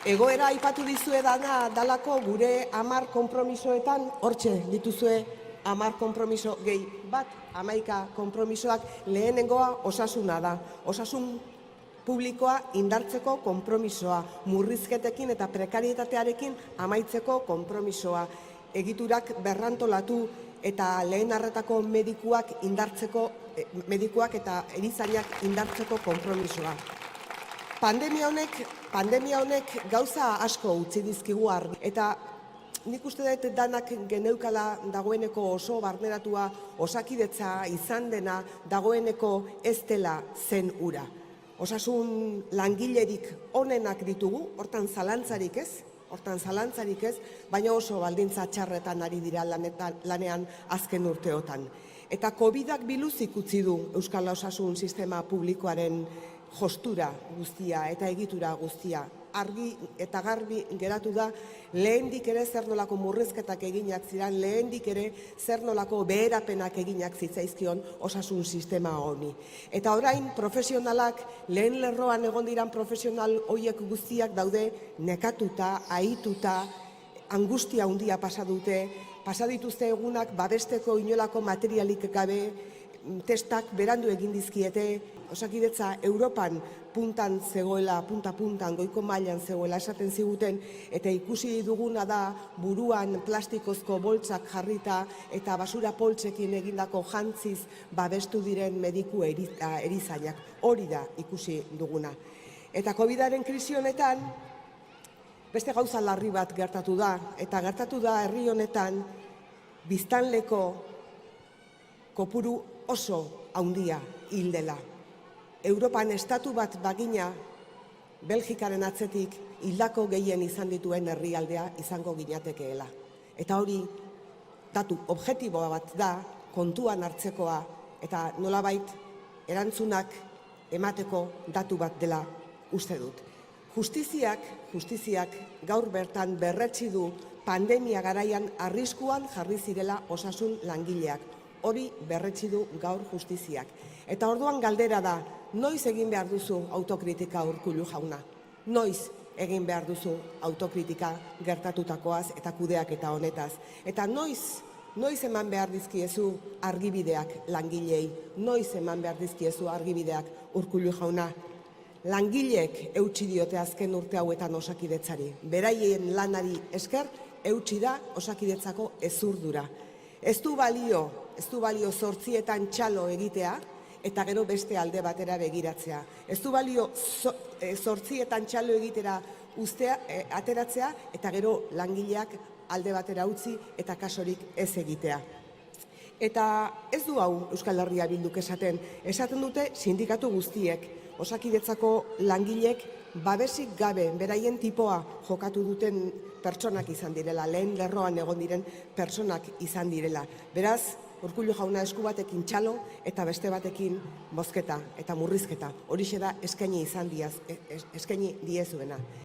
Egoera aipatu dizuedana dalako gure 10 konpromisoetan, hortxe dituzue 10 konpromiso gehi bat, 11 konpromisoak. Lehenengoa osasuna da. Osasun publikoa indartzeko konpromisoa, murrizketekin eta prekarietatearekin amaitzeko konpromisoa, egiturak berrantolatu eta lehen arretako medikuak eta erizainak indartzeko konpromisoa. Pandemia honek gauza asko utzi dizkigu argi, eta nik uste dut danak geneukala dagoeneko oso barneratua Osakidetza izan dena dagoeneko ez dela zen ura. Osasun langilerik onenak ditugu, hortan zalantzarik ez, baina oso baldintza txarretan ari dira lanean azken urteotan. Eta COVID-ak biluzik utzi du Euskal Osasun Sistema Publikoaren jostura guztia eta egitura guztia. Argi eta garbi geratu da, lehendik ere zer nolako murrizketak eginak ziren, lehendik ere zer nolako beherapenak eginak zitzaizkion osasun sistema honi. Eta orain profesionalak, lehen lerroan egon diran profesional horiek guztiak daude nekatuta, ahituta, angustia handia pasa dituzte egunak babesteko inolako materialik gabe, testak berandu egin dizkiete. Osakidetza Europan puntan zegoela, punta-puntan, goiko mailan zegoela esaten ziguten, eta ikusi duguna da buruan plastikozko boltsak jarrita eta basura poltsekin egindako jantziz babestu diren mediku erizainak. Hori da ikusi duguna. Eta COVID-aren krisi honetan beste gauza larri bat gertatu da, eta gertatu da herri honetan biztanleko kopuru oso handia hil dela. Europan estatu bat bagina, Belgikaren atzetik hildako gehien izan dituen herrialdea izango ginatekeela. Eta hori datu objektiboa bat da, kontuan hartzekoa, eta nolabait erantzunak emateko datu bat dela uste dut. Justiziak gaur bertan berretsi du pandemia garaian arriskuan jarri zirela osasun langileak. Hori berretsi du gaur justiziak. Eta orduan galdera da, noiz egin behar duzu autokritika, Urkullu jauna? Noiz egin behar duzu autokritika gertatutakoaz eta kudeaketa honetaz? Eta noiz eman behar dizkiezu argibideak langilei? Noiz eman behar dizkiezu argibideak, Urkullu jauna? Langileek eutsi diote azken urte hauetan Osakidetzari. Beraien lanari esker eutsi da Osakidetzako ezurdura. Ez du balio 8etan txalo egitea eta gero beste alde batera begiratzea. Ez du balio 8etan txalo egitera ateratzea eta gero langileak alde batera utzi eta kasorik ez egitea. Eta ez du hau Euskal Herria Bilduk esaten dute sindikatu guztiek, Osakidetzako langilek babesik gabe beraien tipoa jokatu duten pertsonak izan direla, lehen lerroan egon diren pertsonak izan direla. Beraz, Urkullu jauna esku batekin txalo eta beste batekin bozketa eta murrizketa. Horixe da eskaini diezuena.